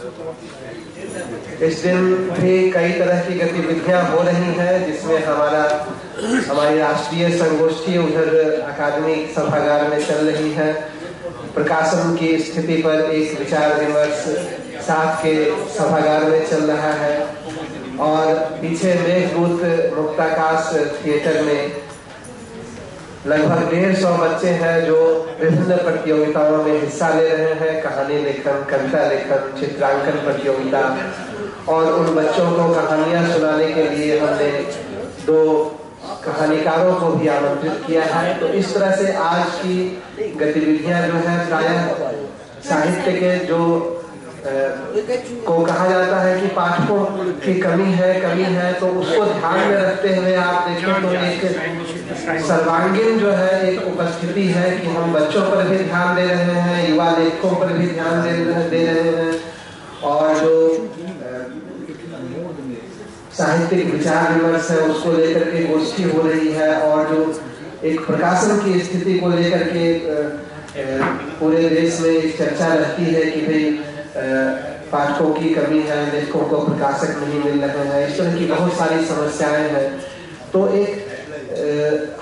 इस दिन भी कई तरह की गतिविधियां हो रही हैं, जिसमें हमारी राष्ट्रीय संगोष्ठी उधर अकादमी सभागार में चल रही है। प्रकाशन की स्थिति पर एक विचार विमर्श साथ के सभागार में चल रहा है और पीछे मेघदूत मुक्ताकाश थिएटर में लगभग 150 बच्चे हैं जो विभिन्न प्रतियोगिताओं में हिस्सा ले रहे हैं। कहानी लेखन, कविता लेखन, चित्रांकन प्रतियोगिता, और उन बच्चों को कहानियां सुनाने के लिए हमने 2 कहानीकारों को भी आमंत्रित किया है। तो इस तरह से आज की गतिविधियां जो है प्रायः साहित्य के जो को कहा जाता है कि पाठकों की कमी है, तो उसको ध्यान में रखते हुए आप देखें तो एक सर्वांगीण जो है एक उपस्थिति है कि हम बच्चों पर भी ध्यान दे रहे हैं, युवा लेखकों पर भी ध्यान दे रहे हैं, और जो साहित्यिक विचार विमर्श है उसको लेकर के गोष्ठी हो रही है, और जो एक प्रकाशन की स्थिति को लेकर के पूरे देश में एक चर्चा रहती है कि भाई पाठकों की कमी है, लेखकों को प्रकाशक नहीं मिल रहे हैं, इस तरह की बहुत सारी समस्याएं हैं। तो एक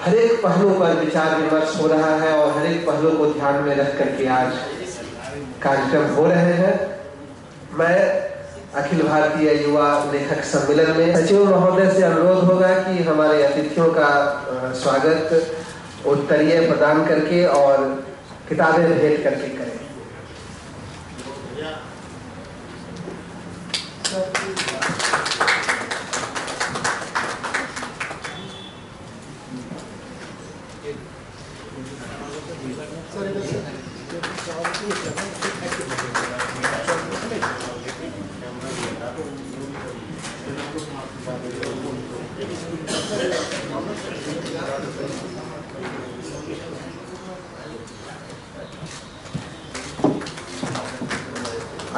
हर एक पहलू पर विचार विमर्श हो रहा है और हर एक पहलू को ध्यान में रख करके आज कार्यक्रम हो रहे हैं। मैं अखिल भारतीय युवा लेखक सम्मेलन में सचिव महोदय से अनुरोध होगा कि हमारे अतिथियों का स्वागत उत्तरीय प्रदान करके और किताबें भेंट करके करें।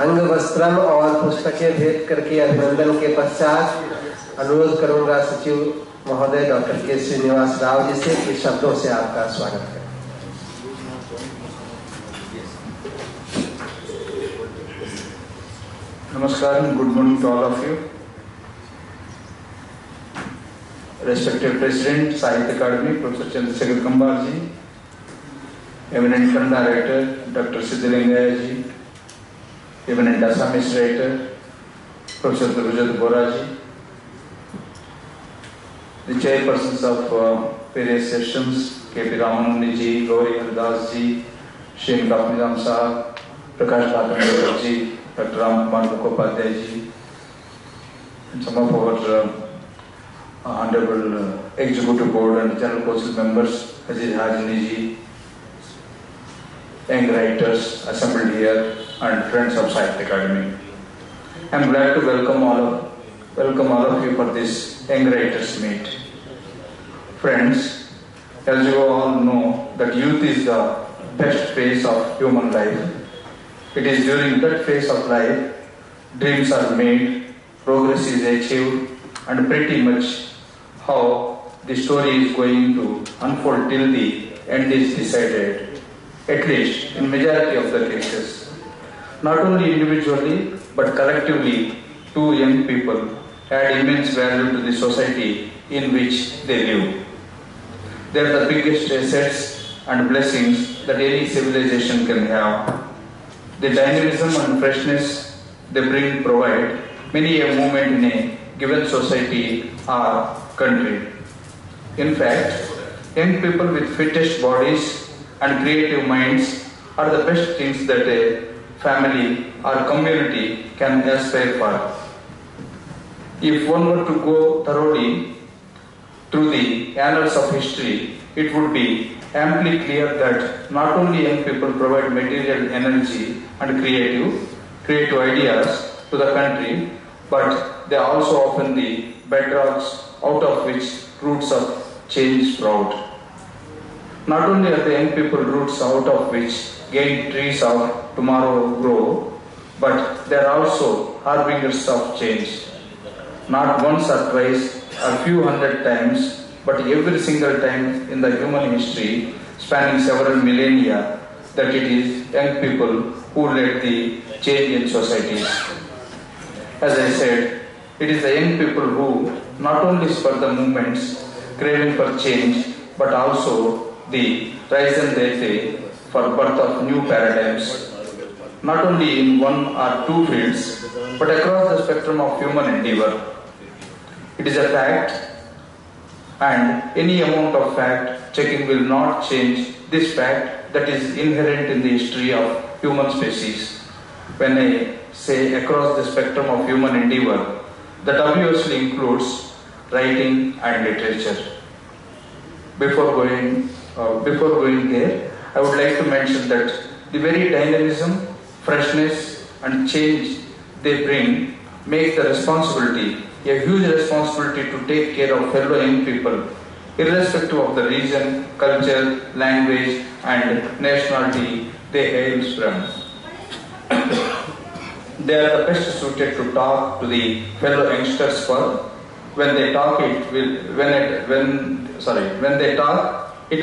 अंग वस्त्रम और पुस्तकें भेंट करके अभिनंदन के पश्चात अनुरोध करूंगा सचिव महोदय डॉक्टर के श्रीनिवास राव जी से कि शब्दों से आपका स्वागत करें। Namaskar and good morning to all of you. Respected President, Sahitya Akademi, Professor Chandrasekhar Kambar ji, eminent fund director, Dr. Siddhalingaya ji, eminent Assamese writer, Professor Ferozeshah Bora ji, the chairpersons of various sessions, K.P. Ramanand ji, Gauri Haridas ji, Shin Kapnizam Sahab, Prakash Bhavan ji, Dr. Ram Kumar Mukhopadhyay ji, and some of our honorable executive board and general council members, Haji Hajini ji, young writers assembled here, and friends of Sahitya Akademi. I am glad to welcome all of you for this young writers meet. Friends, as you all know, that youth is the best phase of human life. It is during that phase of life dreams are made, progress is achieved, and pretty much how the story is going to unfold till the end is decided, at least in majority of the cases. Not only individually but collectively, two young people add immense value to the society in which they live. They are the biggest assets and blessings that any civilization can have. The dynamism and freshness they bring provide many a moment in a given society or country. In fact, young people with fittest bodies and creative minds are the best things that a family or community can aspire for. If one were to go thoroughly through the annals of history, it would be amply clear that not only young people provide material energy and creative ideas to the country, but they are also often the bedrocks out of which roots of change sprout. Not only are the young people roots out of which great trees of tomorrow grow, but they are also harbingers of change. Not once or twice or few hundred times, but every single time in the human history spanning several millennia, that it is young people who led the change in societies. As I said, it is the young people who not only spur the movements craving for change, but also the raison d'etre for birth of new paradigms, not only in one or two fields, but across the spectrum of human endeavor. It is a fact, and any amount of fact checking will not change this fact that is inherent in the history of human species. When I say across the spectrum of human endeavor, that obviously includes writing and literature. Before going there, I would like to mention that the very dynamism, freshness and change they bring make the responsibility, a huge responsibility to take care of fellow young people, irrespective of the region, culture, language and nationality they hail from. They are the best suited to talk to the fellow youngsters for. When they talk, it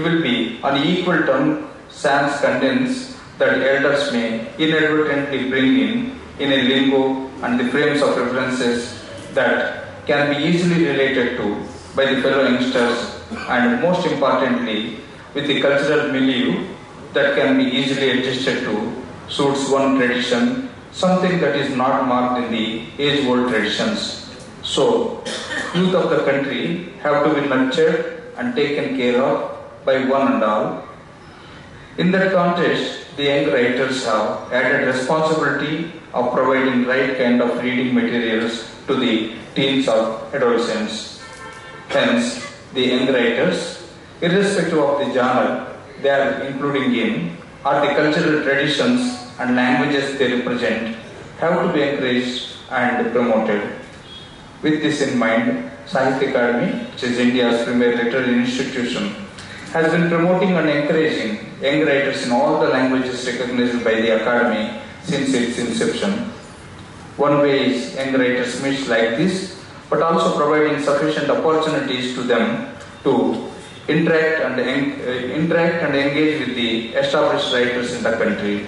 will be on equal term sans condense that elders may inadvertently bring in a lingo and the frames of references that can be easily related to by the fellow youngsters, and most importantly with the cultural milieu that can be easily adjusted to suits one tradition, something that is not marked in the age-old traditions. So, youth of the country have to be nurtured and taken care of by one and all. In that context, the young writers have added responsibility of providing right kind of reading materials to the teens of adolescents. Hence, the young writers, irrespective of the genre they are including in, or the cultural traditions and languages they represent, have to be encouraged and promoted. With this in mind, Sahitya Akademi, which is India's premier literary institution, has been promoting and encouraging young writers in all the languages recognized by the Academy since its inception. One way is young writers meets like this, but also providing sufficient opportunities to them to interact and engage with the established writers in the country.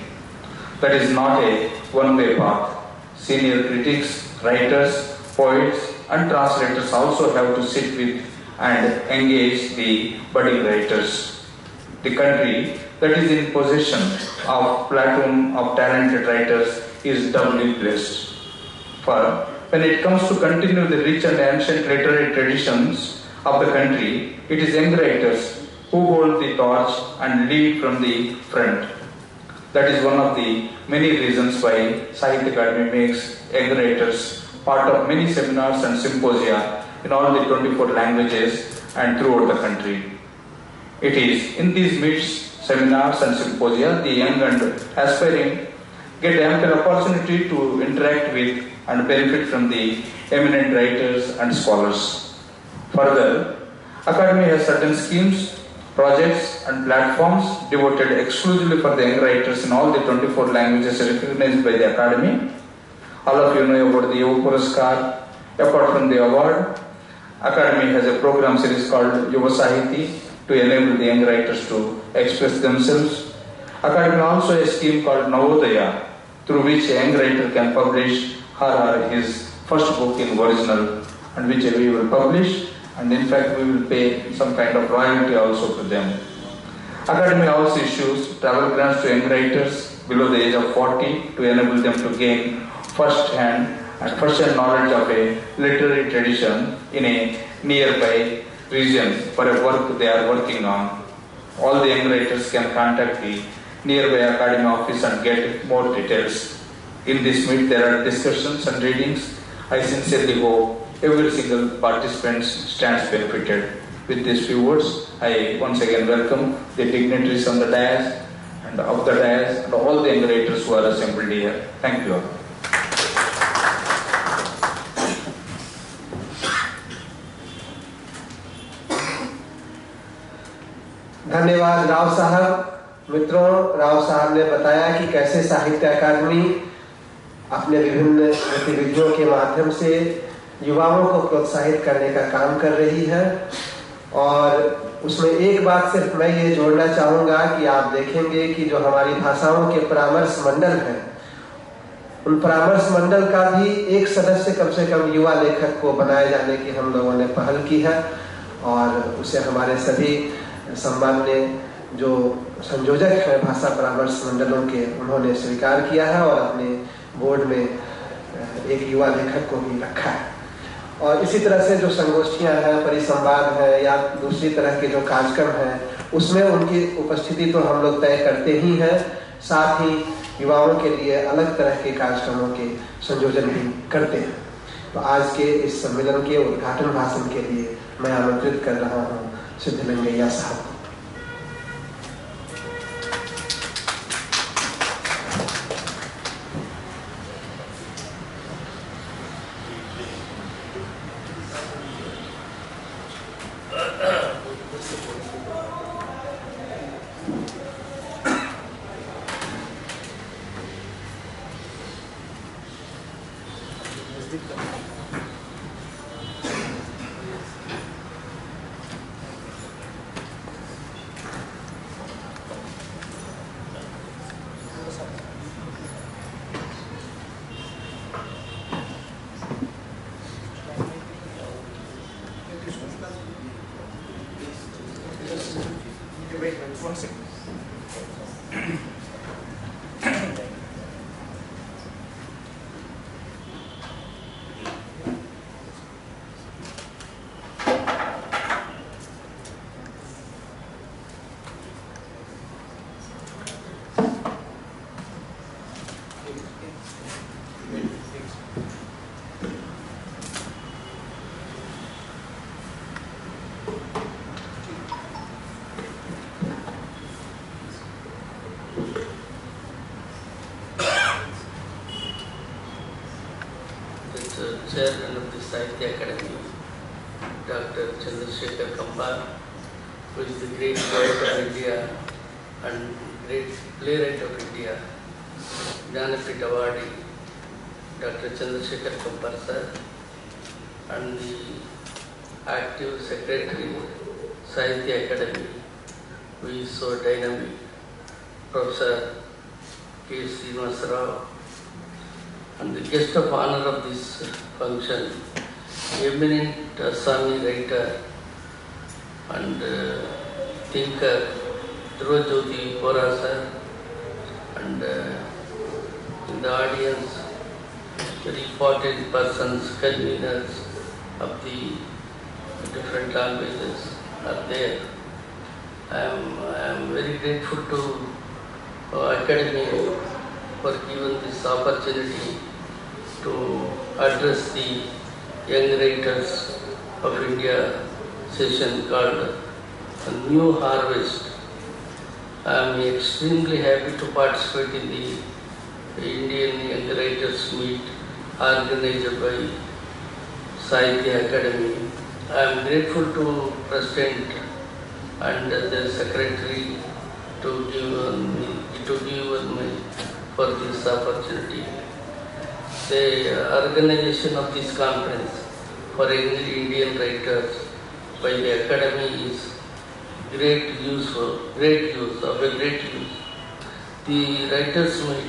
That is not a one-way path. Senior critics, writers, poets and translators also have to sit with and engage the budding writers. The country that is in possession of platoon of talented writers is doubly blessed. For when it comes to continue the rich and ancient literary traditions of the country, it is young writers who hold the torch and lead from the front. That is one of the many reasons why Sahitya Akademi makes young writers part of many seminars and symposia in all the 24 languages and throughout the country. It is in these meets, seminars and symposia, the young and aspiring get ample opportunity to interact with and benefit from the eminent writers and scholars. Further, Academy has certain schemes, projects and platforms devoted exclusively for the young writers in all the 24 languages recognized by the Academy. All of you know about the Yuva Puraskar. Apart from the award, Academy has a program series called Yuva Sahitya to enable the young writers to express themselves. Academy also has a scheme called Navodaya, through which a young writer can publish her or his first book in original, and which we will publish, and in fact we will pay some kind of royalty also to them. Academy also issues travel grants to young writers below the age of 40 to enable them to gain first-hand knowledge of a literary tradition in a nearby region for a work they are working on. All the young writers can contact the nearby Academy office and get more details. In this meet there are discussions and readings. I sincerely hope every single participant stands benefited. With these few words, I once again welcome the dignitaries on the dais and of the dais and all the young writers who are assembled here. Thank you all. धन्यवाद राव साहब। मित्रों, राव साहब ने बताया कि कैसे साहित्य अकादमी अपने विभिन्न गतिविधियों के माध्यम से युवाओं को प्रोत्साहित करने का काम कर रही है। और उसमें एक बात सिर्फ मैं ये जोड़ना चाहूँगा कि आप देखेंगे कि जो हमारी भाषाओं के परामर्श मंडल हैं उन परामर्श मंडल का भी एक सदस्य कम से कम युवा लेखक को बनाए जाने की हम लोगों ने पहल की है और उसे हमारे सभी सम्मान्य जो संयोजक हैं भाषा परामर्श मंडलों के, उन्होंने स्वीकार किया है और अपने बोर्ड में एक युवा लेखक को भी रखा है। और इसी तरह से जो संगोष्ठियां हैं, परिसंवाद है या दूसरी तरह के जो कार्यक्रम हैं, उसमें उनकी उपस्थिति तो हम लोग तय करते ही हैं, साथ ही युवाओं के लिए अलग तरह के कार्यक्रमों के संयोजन भी करते हैं। तो आज के इस सम्मेलन के उद्घाटन भाषण के लिए मैं आमंत्रित कर रहा हूँ सिद्धलिंगैया साहब को। Chairman of the Sahitya Akademi, Dr. Chandrasekhar Kambar, who is the great poet of India and great playwright of India, Jnanapith Awardee, Dr. Chandrasekhar Kambar sir, and the active secretary, Sahitya Akademi, who is so dynamic, Professor K. Srinivasa Rao, and the guest of honor of this function, eminent Assami writer and thinker, Dhruvajyoti Bora sir, and in the audience, very important persons, conveners of the different languages are there. I am very grateful to Akademi for giving this opportunity to address the young writers of India session called A New Harvest. I am extremely happy to participate in the Indian Young Writers Meet organized by Sahitya Akademi. I am grateful to President and the Secretary to give me for this opportunity. The organization of this conference for Indian writers by the Academy is great use.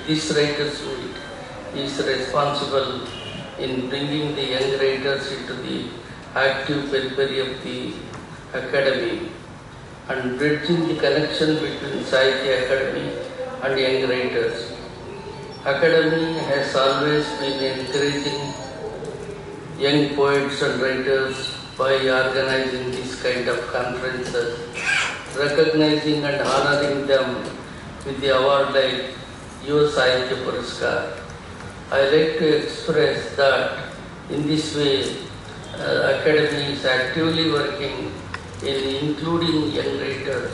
This writers meet is responsible in bringing the young writers into the active periphery of the Academy and bridging the connection between Sahitya Academy and young writers. Academy has always been encouraging young poets and writers by organizing this kind of conferences, recognizing and honoring them with the award like Yuva Sahitya Puraskar. I like to express that in this way, Academy is actively working in including young writers,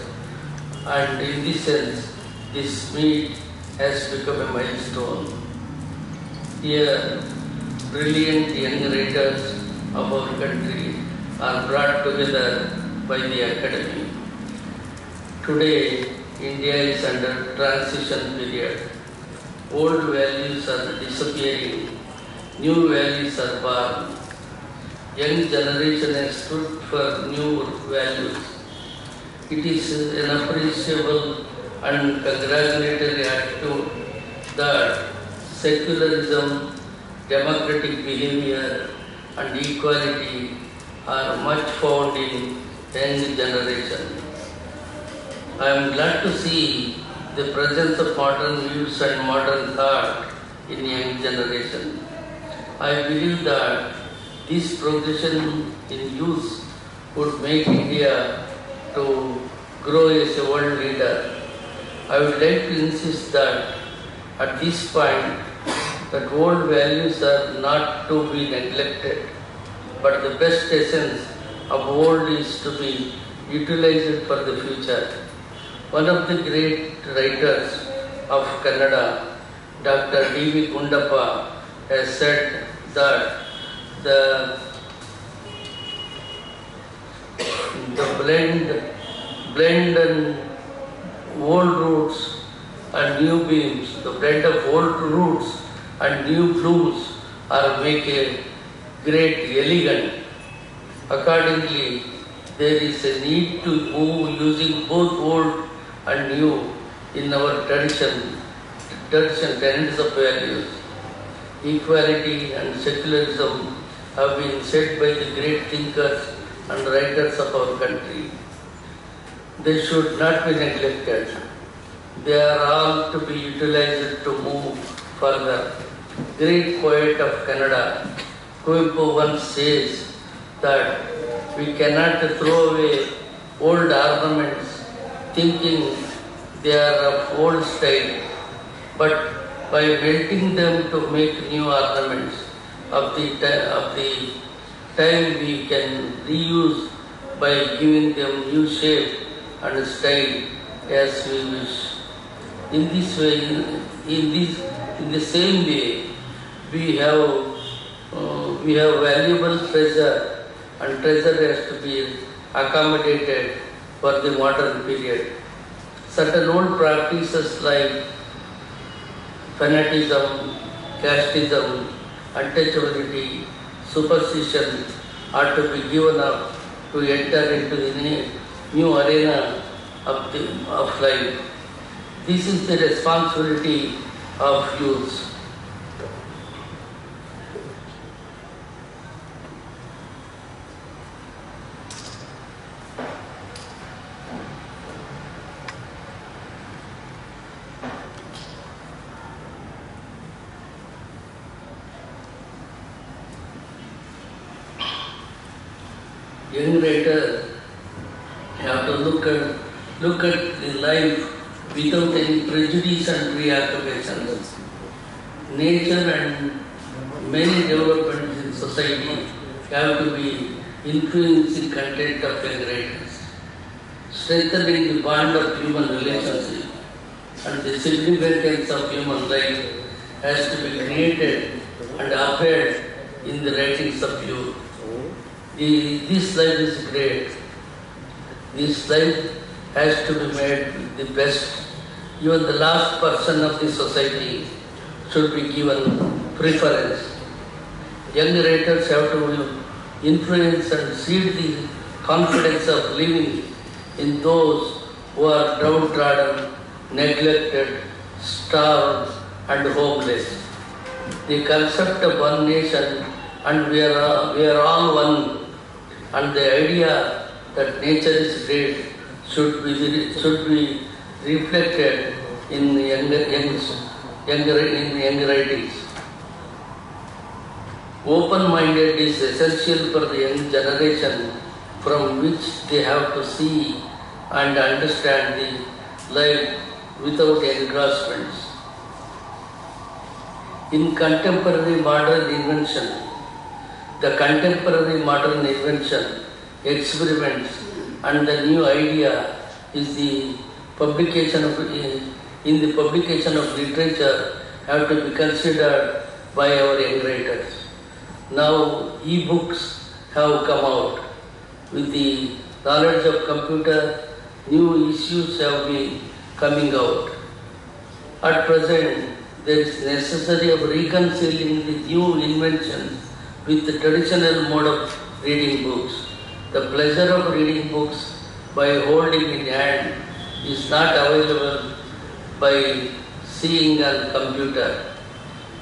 and in this sense, this meet has become a milestone. Here, brilliant young writers of our country are brought together by the Academy. Today, India is under transition period. Old values are disappearing, new values are born. Young generation has stood for new values. It is an appreciable and congratulatory attitude that secularism, democratic behavior and equality are much found in young generation. I am glad to see the presence of modern views and modern thought in young generation. I believe that this progression in youth would make India to grow as a world leader. I would like to insist that at this point, that old values are not to be neglected, but the best essence of old is to be utilized for the future. One of the great writers of Kannada, Dr. D.V. Gundappa, has said that the blend and old roots and new beams, the blend of old roots and new blooms are make a great elegant. Accordingly, there is a need to move using both old and new in our tradition tenets of values. Equality and secularism have been said by the great thinkers and writers of our country. They should not be neglected. They are all to be utilized to move further. Great poet of Kannada, Kuimpu once says that we cannot throw away old ornaments thinking they are of old style, but by melting them to make new ornaments of the time we can reuse by giving them new shape and style as we wish. In this way, in the same way, we have valuable treasure, and treasure has to be accommodated for the modern period. Certain old practices like fanaticism, casteism, untouchability, superstition are to be given up to enter into the new arena of life. This is the responsibility of youth. Young writers have to look at the life without any prejudice and preoccupations. Nature and many developments in society have to be influencing content of young writers. Strengthening the bond of human relationship and the significance of human life has to be created and upheld in the writings of youth. This life is great. This life has to be made the best. Even the last person of the society should be given preference. Young writers have to influence and seed the confidence of living in those who are downtrodden, neglected, starved and homeless. The concept of one nation and we are all one, and the idea that nature is great should be reflected in the young writings. Open-minded is essential for the young generation, from which they have to see and understand the life without engrossments. In contemporary modern invention, experiments and the new idea is the publication of literature have to be considered by our young writers. Now e-books have come out. With the knowledge of computer, new issues have been coming out. At present, there is necessity of reconciling the new inventions with the traditional mode of reading books. The pleasure of reading books by holding in hand is not available by seeing on computer.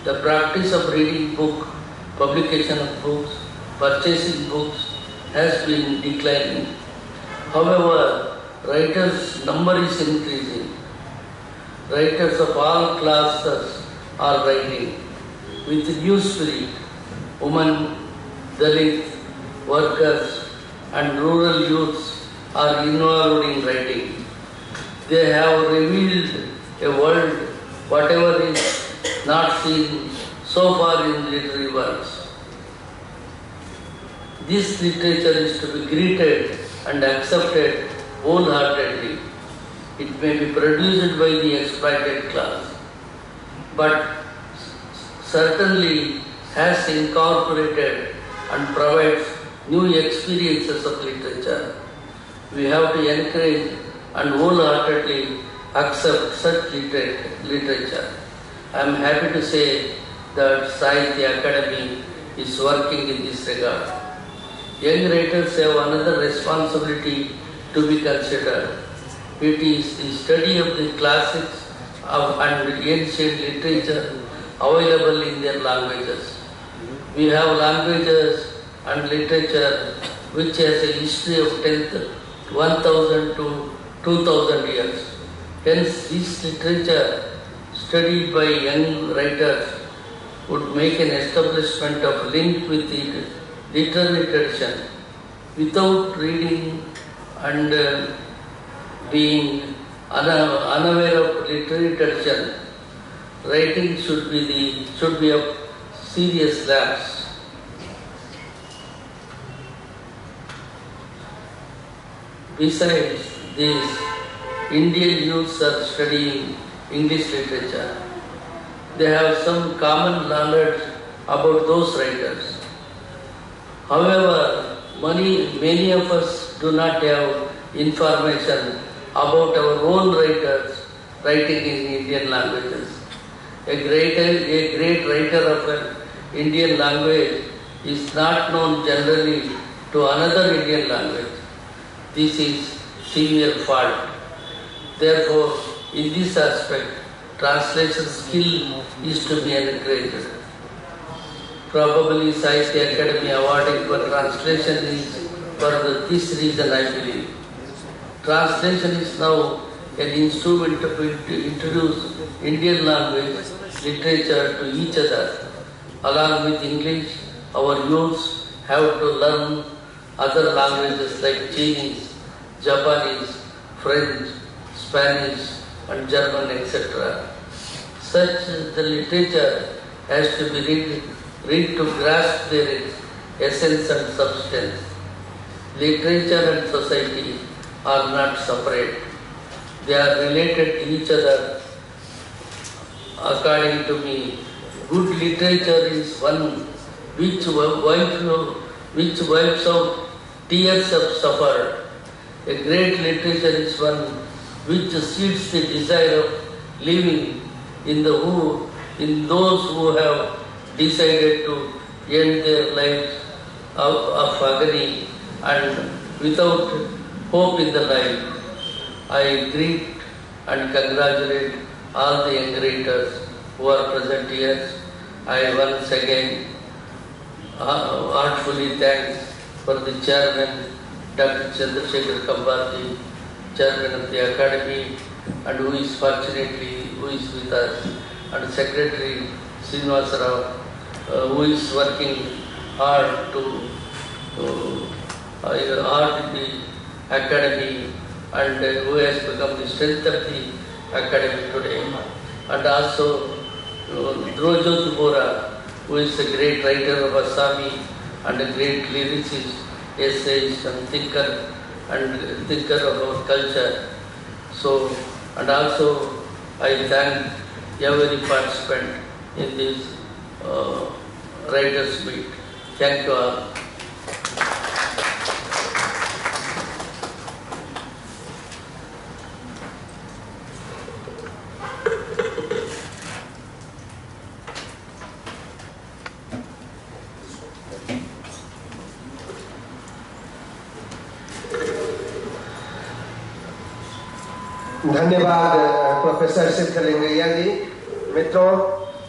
the practice of reading book, publication of books, purchasing books has been declining. However, writers' number is increasing. Writers of all classes are writing with new spirit. Women, Dalit, workers and rural youths are involved in writing. They have revealed a world whatever is not seen so far in literary works. This literature is to be greeted and accepted wholeheartedly. It may be produced by the exploited class, but certainly has incorporated and provides new experiences of literature. We have to encourage and wholeheartedly accept such literature. I am happy to say that Sahitya Akademi is working in this regard. Young writers have another responsibility to be considered. It is the study of the classics and ancient literature available in their languages. We have languages and literature which has a history of 1000 to 2000 years. Hence, this literature studied by young writers would make an establishment of link with the literary tradition. Without reading and being unaware of literary tradition, writing should be of serious lapse. Besides this, Indian youths are studying English literature. They have some common knowledge about those writers. However, many of us do not have information about our own writers writing in Indian languages. A great writer of an Indian language is not known generally to another Indian language. This is severe fault. Therefore, in this aspect, translation skill is to be encouraged. Probably Sahitya Akademi awarding for translation is for this reason, I believe. Translation is now an instrument to introduce Indian language literature to each other. Along with English, our youths have to learn other languages like Chinese, Japanese, French, Spanish and German, etc. Such the literature has to be read to grasp their essence and substance. Literature and society are not separate. They are related to each other. According to me, good literature is one which wipes out tears of suffer. A great literature is one which seeds the desire of living in those who have decided to end their lives of agony and without hope in the life. I greet and congratulate all the young writers who are present here. I once again heartfully thank for the chairman, Dr. Chandrasekhar Kambarji, chairman of the Akademi, and who is with us, and Secretary Srinivasa Rao, who is working hard in the Akademi and who has become the strength of the Akademi today. And also Drojot Bora, who is a great writer of Assami and a great lyricist, essayist and thinker of our culture. So, and also I thank every participant in this writers' meet. Thank you all. धन्यवाद professor सिद्धलिंगैया जी। मित्रों,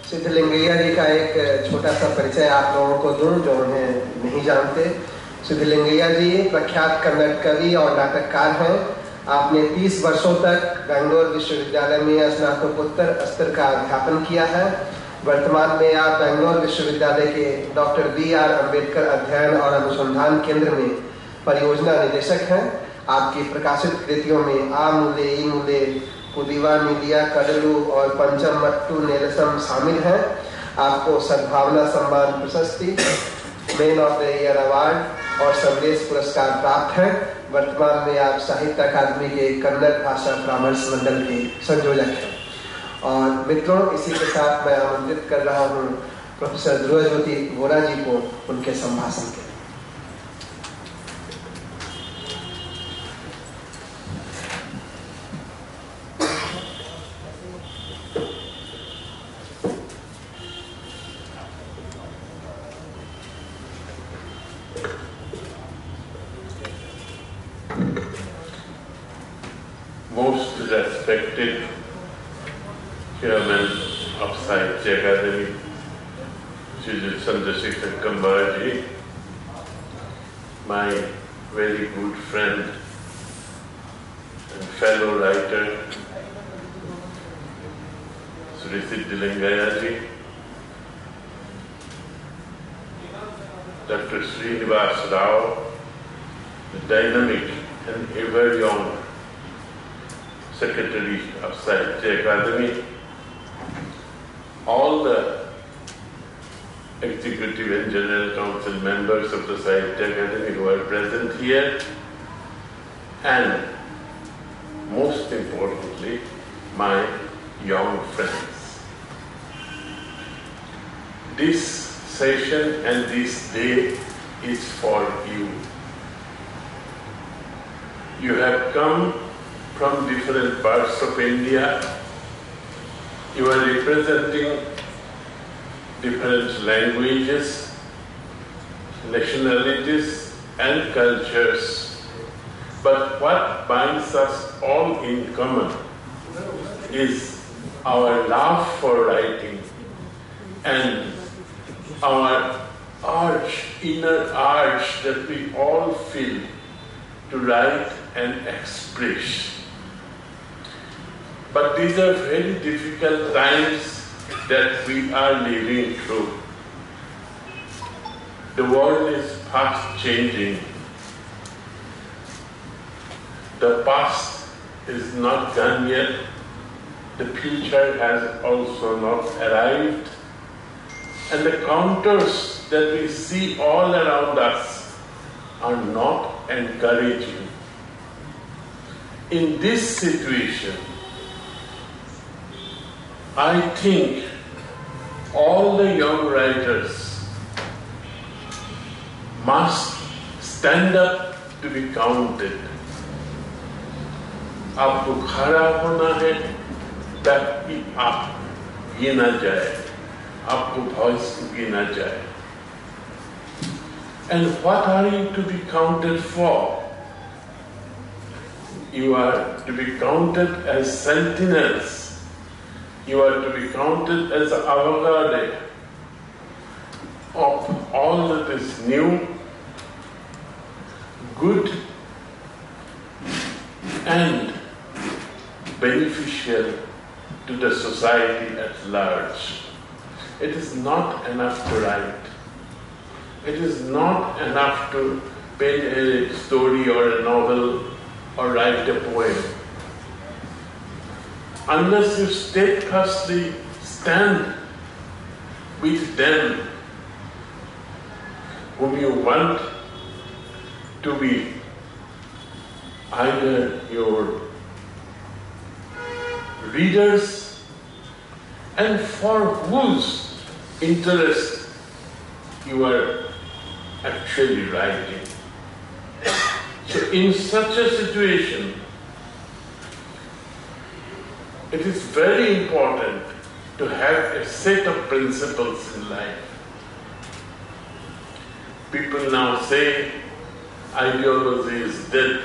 सिद्धलिंगैया जी का एक छोटा सा परिचय आप लोगों को दूं जो उन्हें नहीं जानते। सिद्धलिंगैया जी प्रख्यात कन्नड़ कवि और नाटककार हैं। आपने 30 वर्षों तक बेंगलोर विश्वविद्यालय में स्नातकोत्तर स्तर का अध्यापन किया है। वर्तमान में आप बेंगलोर विश्वविद्यालय के डॉक्टर B.R. अम्बेडकर अध्ययन और अनुसंधान केंद्र में परियोजना निदेशक हैं। आपकी प्रकाशित कृतियों में आ मूले, ई मूले, पुदीवा मीडिया, कडलू और पंचम मट्टू नेलसम शामिल हैं। आपको सद्भावना सम्मान प्रशस्ति, man of the year award और संदेश पुरस्कार प्राप्त है। वर्तमान में आप साहित्य अकादमी के कन्नड़ भाषा परामर्श मंडल के संयोजक हैं। और मित्रों, इसी के साथ मैं आमंत्रित कर रहा हूँ प्रोफेसर ध्रुवज्योति वोरा जी को उनके संभाषण के। Most respected Chairman of Sahitya Akademi, Shri Chandrasekhar Kambarji, my very good friend and fellow writer, Sri Siddhalingaya ji, Dr. Srinivas Rao, the dynamic and ever young Secretary of Sahitya Akademi, all the Executive and General Council members of the Sahitya Akademi who are present here, and most importantly, my young friends. This session and this day is for you. You have come from different parts of India. You are representing different languages, nationalities and cultures. But what binds us all in common is our love for writing and our inner urge that we all feel to write and express. But these are very difficult times that we are living through. The world is fast changing. The past is not done yet. The future has also not arrived. And the counters that we see all around us are not encouraging. In this situation, I think all the young writers must stand up to be counted. आपको खड़ा होना है ताकि आप गिना जाए, आपको voice गिना जाए. And what are you to be counted for? You are to be counted as sentinels. You are to be counted as avant-garde of all that is new, good, and beneficial to the society at large. It is not enough to write. It is not enough to pen a story or a novel or write a poem. Unless you steadfastly stand with them whom you want to be either your readers and for whose interest you are actually writing. So in such a situation, it is very important to have a set of principles in life. People now say ideology is dead.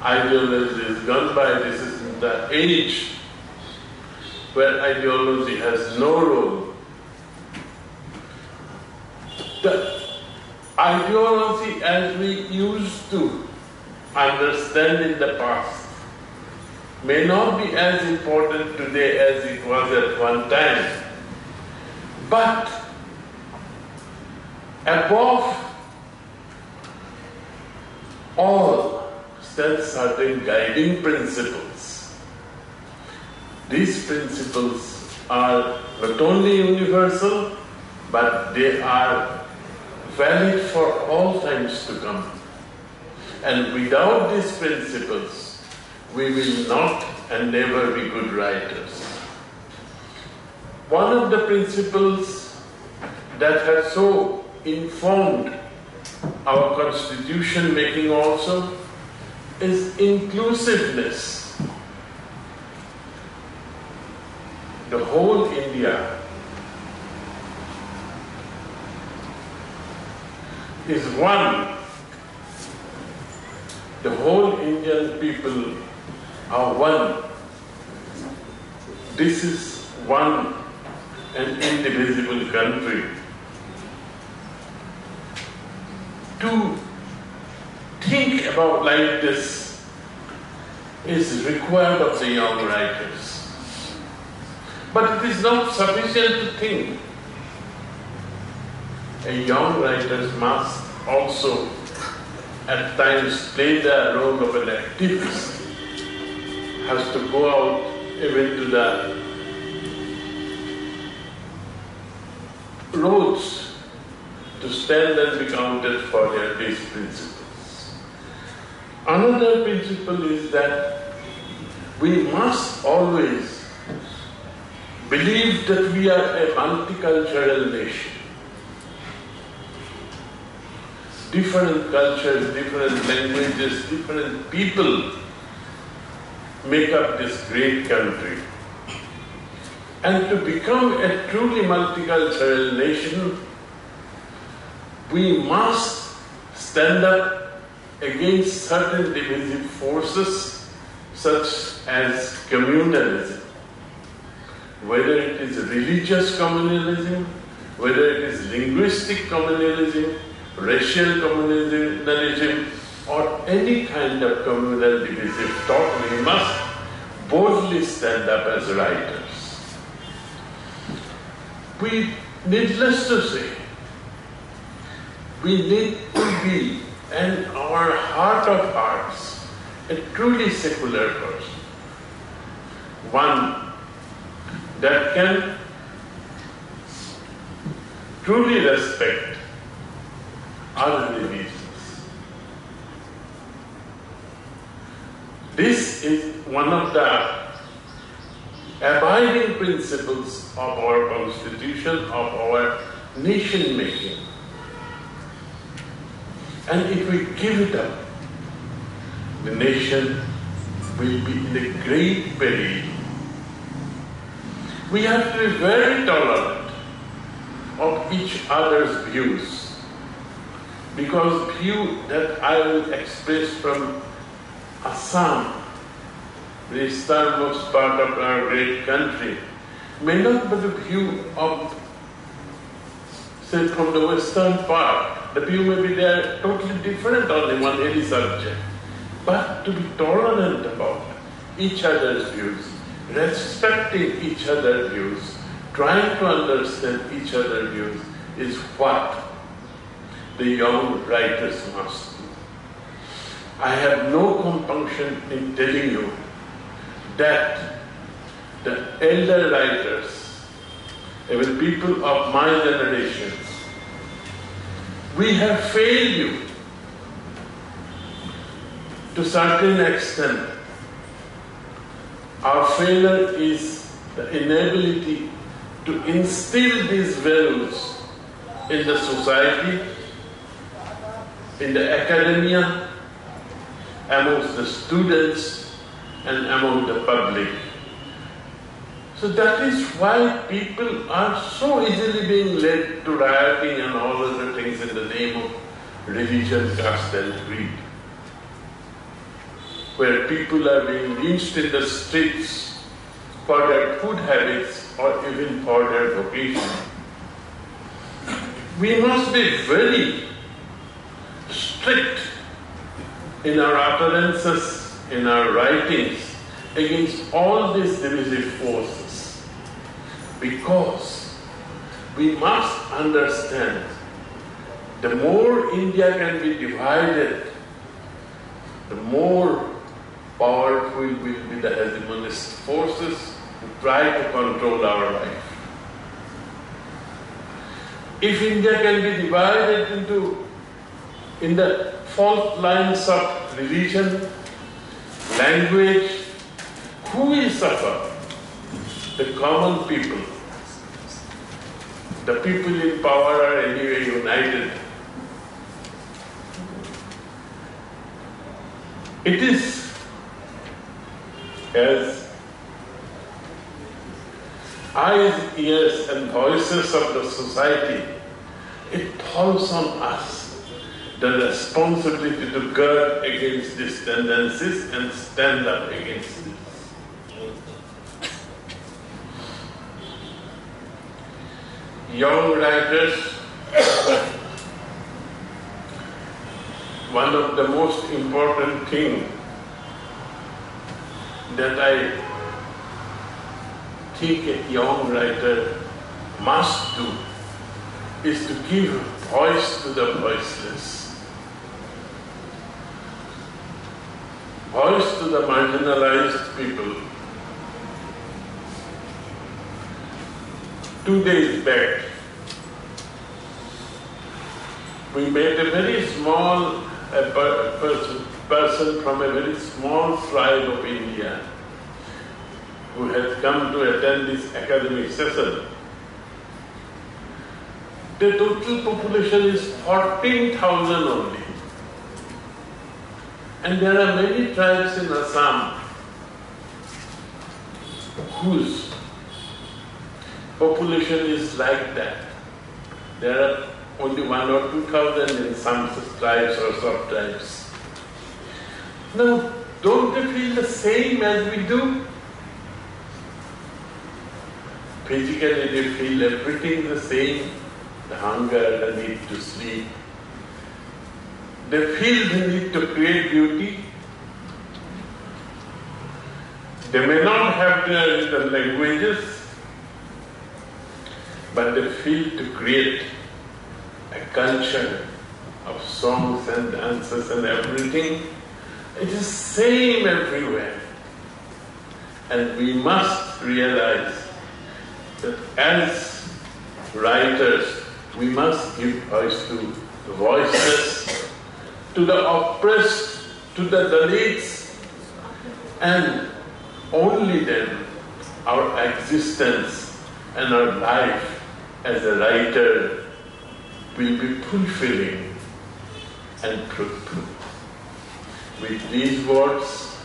Ideology is gone by. This is the age where ideology has no role. The ideology as we used to understand in the past may not be as important today as it was at one time. But above all stand certain guiding principles. These principles are not only universal, but they are valid for all times to come. And without these principles, we will not and never be good writers. One of the principles that has so informed our constitution making also is inclusiveness. The whole India is one. The whole Indian people are one. This is one and indivisible country. To think about like this is required of the young writers. But it is not sufficient to think. A young writer must also at times play the role of an activist, has to go out even to the roads to stand and be counted for their base principles. Another principle is that we must always believe that we are a multicultural nation. Different cultures, different languages, different people make up this great country. And to become a truly multicultural nation, we must stand up against certain divisive forces such as communalism. Whether it is religious communalism, whether it is linguistic communalism, racial communalism, or any kind of communal divisive thought, we must boldly stand up as writers. We, needless to say, we need to be, in our heart of hearts, a truly secular person. One that can truly respect other religions. This is one of the abiding principles of our constitution, of our nation making. And if we give it up, the nation will be in a great peril. We have to be very tolerant of each other's views, because view that I will express from Assam, the easternmost part of our great country, may not be the view of, say, from the western part. The view may be there totally different on one any subject. But to be tolerant about each other's views, respecting each other's views, trying to understand each other's views is what the young writers must do. I have no compunction in telling you that the elder writers, even people of my generations, we have failed you to a certain extent. Our failure is the inability to instill these values in the society, in the academia, amongst the students, and among the public. So that is why people are so easily being led to rioting and all other things in the name of religion, caste and creed. Where people are being lynched in the streets for their food habits or even for their vocation. We must be very strict in our utterances, in our writings, against all these divisive forces, because we must understand the more India can be divided, the more powerful will be the hegemonist forces who try to control our life. If India can be divided in the fault lines of religion, language, who will suffer? The common people. The people in power are anyway united. It is as eyes, ears and voices of the society, it falls on us the responsibility to guard against these tendencies and stand up against it. Young writers, one of the most important things that I think a young writer must do is to give voice to the voiceless, voice to the marginalized people. 2 days back, we met a very small person from a very small tribe of India who had come to attend this academic session. The total population is 14,000 only. And there are many tribes in Assam whose population is like that. There are only 1,000 or 2,000 in some tribes or sub-tribes. Now, don't they feel the same as we do? Physically, they feel everything the same, the hunger, the need to sleep. They feel the need to create beauty. They may not have the languages, but they feel to create a culture of songs and dances and everything. It is same everywhere. And we must realize that as writers, we must give voice to the voiceless, to the oppressed, to the Dalits, and only then our existence and our life as a writer will be fulfilling and fruitful. With these words,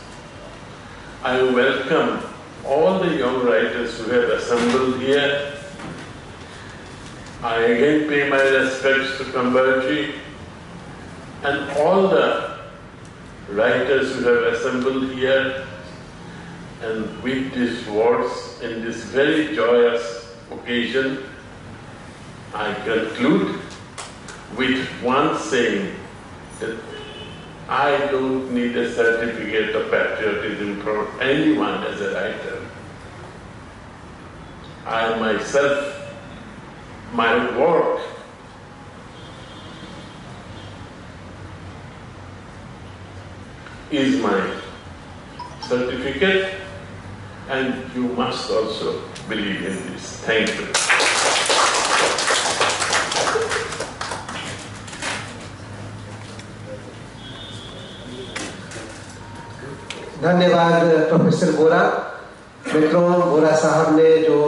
I welcome all the young writers who have assembled here. I again pay my respects to Kambarji and all the writers who have assembled here. And with these words, in this very joyous occasion, I conclude with one saying that I don't need a certificate of patriotism from anyone as a writer. I myself, my work is my certificate, and you must also believe in this. Thank you. धन्यवाद professor बोरा। मित्रों, बोरा साहब ने जो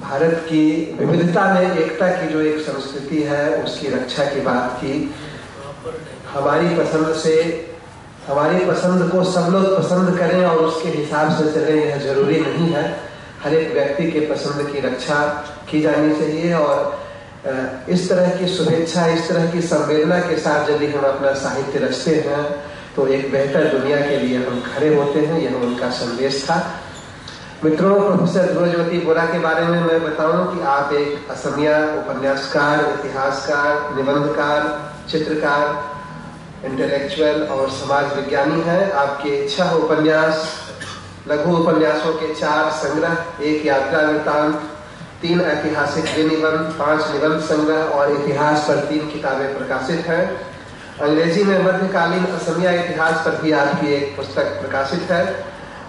भारत की विविधता में एकता की जो एक संस्कृति है उसकी रक्षा की बात की, हमारी पसंद को सब लोग पसंद करें और उसके हिसाब से चलें, यह जरूरी नहीं है। हर एक व्यक्ति के पसंद की रक्षा की जानी चाहिए और इस तरह की शुभेच्छा, इस तरह की संवेदना के साथ यदि हम अपना साहित्य रचते हैं तो एक बेहतर दुनिया के लिए हम खड़े होते हैं। यह उनका संदेश था। मित्रों, प्रोफेसर फल-2020 बोरा के बारे में मैं बताऊं कि आप एक असमिया उपन्यासकार, इतिहासकार, निबंधकार, चित्रकार, इंटेलेक्चुअल और समाज विज्ञानी हैं। आपके 6 उपन्यास, लघु उपन्यासों के 4 संग्रह, 1 यात्रा वृत्तांत, 3 ऐतिहासिक निबंध, 5 निबंध संग्रह और इतिहास पर 3 किताबें प्रकाशित हैं। अंग्रेजी में मध्यकालीन असमिया इतिहास पर भी आपकी एक पुस्तक प्रकाशित है।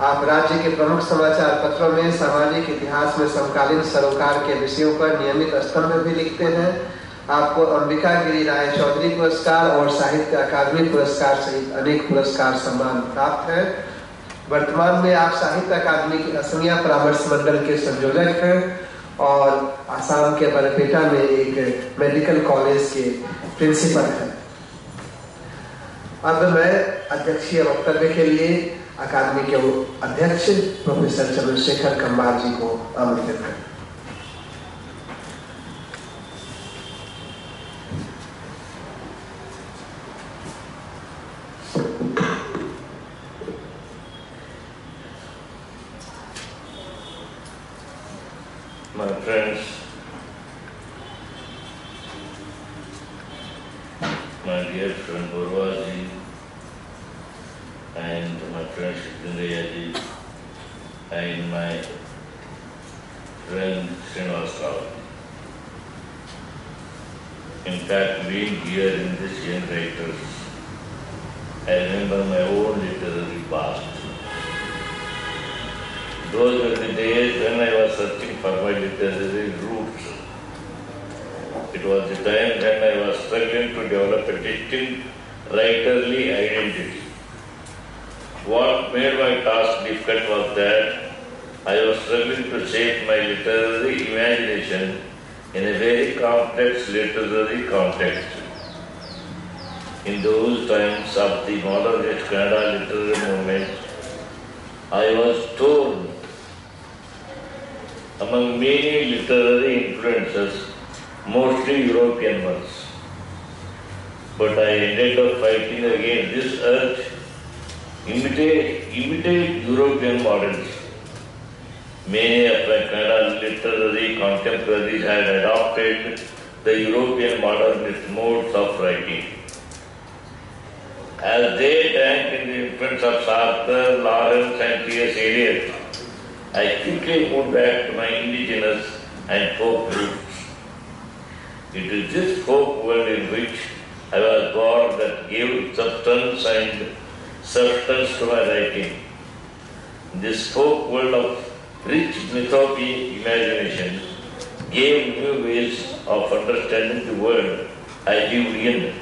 आप राज्य के प्रमुख समाचार पत्रों में सामाजिक इतिहास में समकालीन सरोकार के विषयों पर नियमित स्तंभ भी लिखते हैं। आपको अंबिका गिरी राय चौधरी पुरस्कार और साहित्य अकादमी पुरस्कार सहित अनेक पुरस्कार सम्मान प्राप्त हैं। वर्तमान में आप साहित्य अकादमी की असमिया परामर्श मंडल के संयोजक हैं और आसाम के बरपेटा में एक मेडिकल कॉलेज के प्रिंसिपल हैं। अब मैं अध्यक्षीय वक्तव्य के लिए अकादमी के अध्यक्ष प्रोफेसर चंद्रशेखर कंबार जी को आमंत्रित करता My friends, my dear friend Ferozeshah and my friend Rabindra and my friend Srinivasa. In fact, being here in this young writers, I remember my own literary past. Those were the days when I was searching for my literary roots. It was the time when I was struggling to develop a distinct writerly identity. What made my task difficult was that I was struggling to shape my literary imagination in a very complex literary context. In those times of the modernist Kannada literary movement, I was torn among many literary influences, mostly European ones. But I ended up fighting against this urge, imitate European models. Many of my Kannada literary contemporaries had adopted the European modernist modes of writing. As they drank in the influence of Sartre, Lawrence and T.S. Eliot, I quickly moved back to my indigenous and folk roots. It is this folk world in which I was born that gave substance to my writing. This folk world of rich mythopy imagination gave new ways of understanding the world I lived in.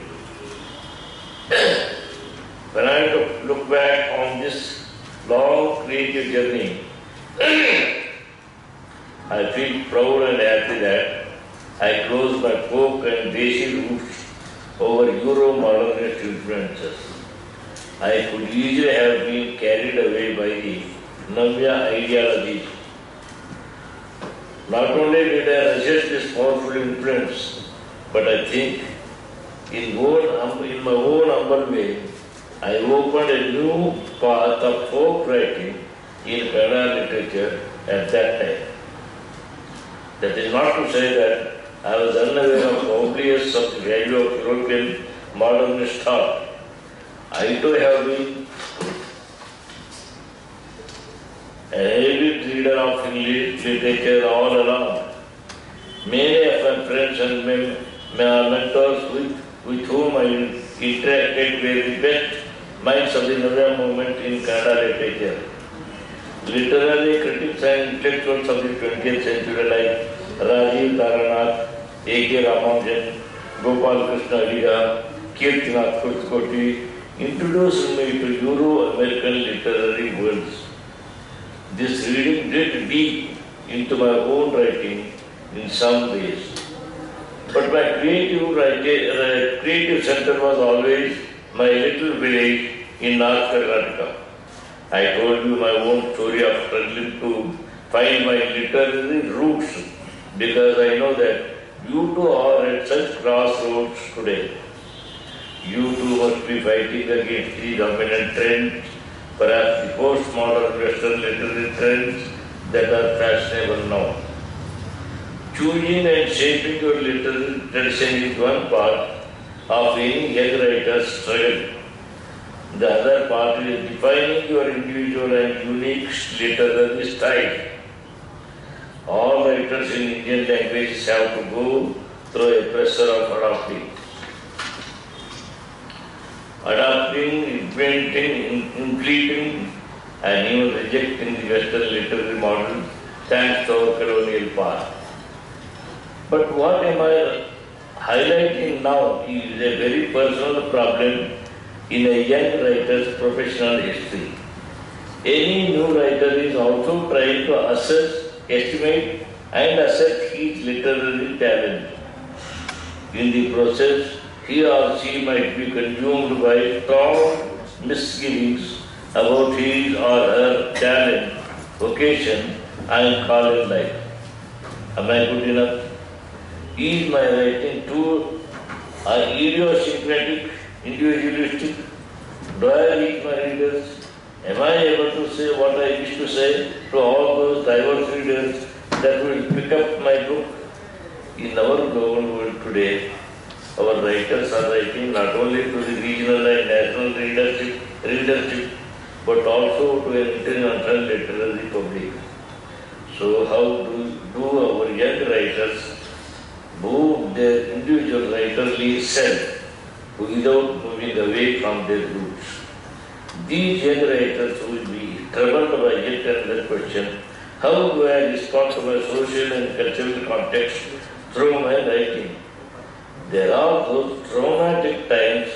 When I look back on this long creative journey, I feel proud and happy that I closed my folk and Desi roots over Euro-modernist influences. I could easily have been carried away by the Navya ideology. Not only did I resist this powerful influence, but I think in my own humble way, I opened a new path of folk writing in Kannada literature at that time. That is not to say that I was unaware of the obvious of the value of European modernist thought. I too have been a heavy reader of English literature all along. Many of my friends and my mentors with whom I interacted were the best minds of the Navya movement in Kannada literature. Literary critics and intellectuals of the 20th century like Rajiv Taranath, A.K. Ramanujan, Gopal Krishna Aliga, Kirtinath Kurtkoti introduced me to Euro-American literary worlds. This reading did deep into my own writing in some ways. But my creative center was always my little village in North Karnataka. I told you my own story of struggling to find my literary roots because I know that you too are at such crossroads today. You too must be fighting against the dominant trends, perhaps the postmodern Western literary trends that are fashionable now. Choosing and shaping your literary tradition is one part of any young writer's struggle. The other part is defining your individual and unique literary style. All writers in Indian language have to go through a process of adapting, inventing, completing, and even rejecting the Western literary model thanks to our colonial past. But what am I highlighting now is a very personal problem in a young writer's professional history. Any new writer is also trying to assess, estimate, and assess his literary talent. In the process, he or she might be consumed by strong misgivings about his or her talent, vocation, and call in life. Am I good enough? Is my writing too idiosyncratic, individualistic? Do I reach my readers? Am I able to say what I wish to say to all those diverse readers that will pick up my book? In our global world today, our writers are writing not only to the regional and national readership, but also to an international literary public. So how do our young writers move their individual writerly self without moving away from their roots? These young writers will be troubled by yet another question: how do I respond to my social and cultural context through my writing? There are those traumatic times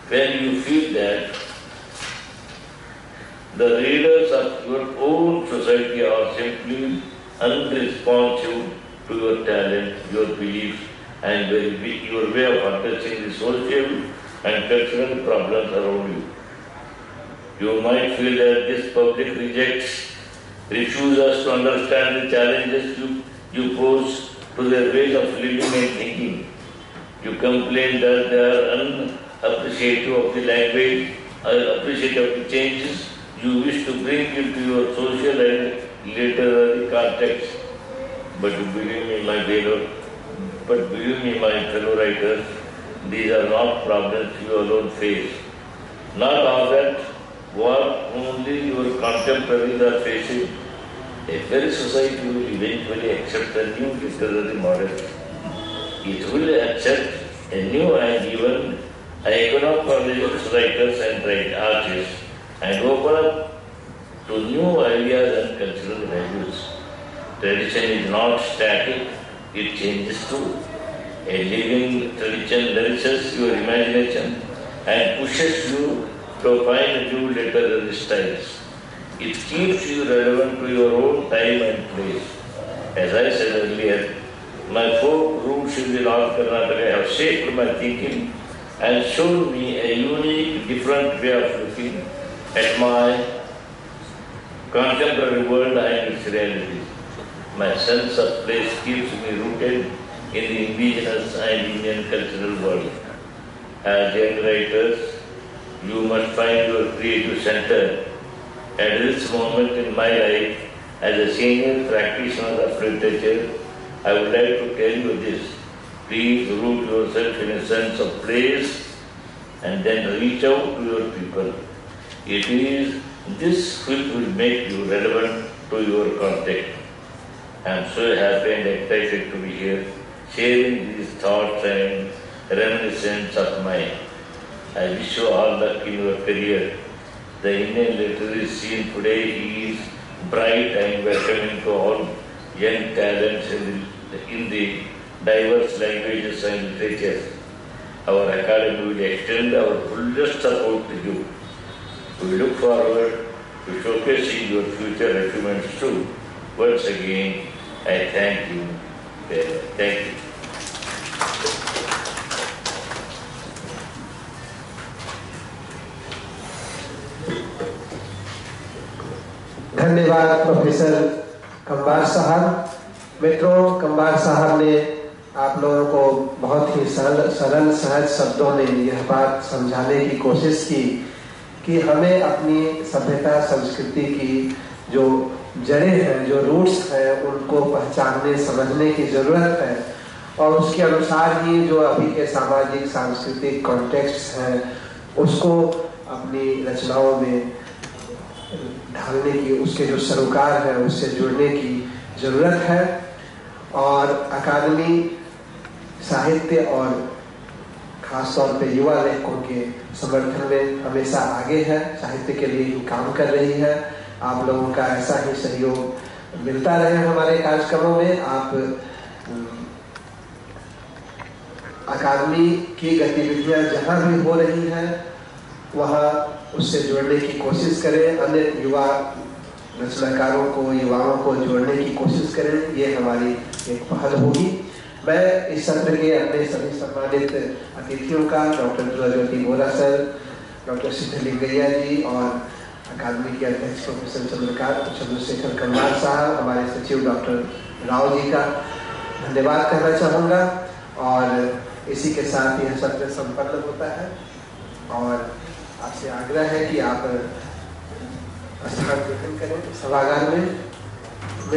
when you feel that the readers of your own society are simply unresponsive to your talent, your beliefs, and your way of addressing the social and cultural problems around you. You might feel that this public refuses to understand the challenges you pose to their ways of living and thinking. You complain that they are unappreciative of the language, unappreciative of the changes you wish to bring into your social and literary context. But believe me, my fellow writers, these are not problems you alone face. Not all that what only your contemporaries are facing. A very society will eventually accept a new literary model. It will accept a new and even iconoclast writers and artists and open up to new ideas and cultural values. Tradition is not static, it changes too. A living tradition nourishes your imagination and pushes you to find new literary styles. It keeps you relevant to your own time and place. As I said earlier, my folk roots in the North Karnataka have shaped my thinking and shown me a unique, different way of looking at my contemporary world and its realities. My sense of place keeps me rooted in the indigenous and Indian cultural world. As young writers, you must find your creative center. At this moment in my life, as a senior practitioner of literature, I would like to tell you this. Please root yourself in a sense of place and then reach out to your people. It is this which will make you relevant to your context. I am so happy and excited to be here, sharing these thoughts and reminiscences of mine. I wish you all luck in your career. The Indian literary scene today is bright and welcoming to all young talents in the diverse languages and literatures. Our Academy will extend our fullest support to you. We look forward to showcasing your future achievements too. Once again, I thank you. Thank you. धन्यवाद professor Kambar साहब। मित्रों, कंबार साहब ने आप लोगों को बहुत ही सरल सहज शब्दों में यह बात समझाने की कोशिश की कि हमें अपनी सभ्यता संस्कृति की जो जड़ें हैं, जो रूट्स हैं, उनको पहचानने समझने की जरूरत है और उसके अनुसार ही जो अभी के सामाजिक सांस्कृतिक कॉन्टेक्स्ट हैं उसको अपनी रचनाओं में ढालने की, उसके जो सरोकार है उससे जुड़ने की जरूरत है। और अकादमी साहित्य और खासतौर पे युवा लेखकों के समर्थन में हमेशा आगे है, साहित्य के लिए ही काम कर रही है। आप लोगों का ऐसा ही सहयोग मिलता रहे हमारे कार्यक्रमों में। आप अकादमी की गतिविधियां जहां भी हो रही हैं वहां उससे जुड़ने की कोशिश करें, अन्य युवा रचनाकारों को, युवाओं को जोड़ने की कोशिश करें, ये हमारी एक पहल होगी। मैं इस सत्र के अपने सभी सम्मानित अतिथियों का, डॉक्टर ज्योति बोरा सर, डॉक्टर सिद्धलिंगैया जी और अकादमी के अध्यक्ष प्रोफेसर चंद्रशेखर कम्मार साहब, हमारे सचिव डॉक्टर राव जी का धन्यवाद करना चाहूँगा। और इसी के साथ यह सत्र संपन्न होता है और आपसे आग्रह है कि आप स्थान ग्रहण करें सभागार में।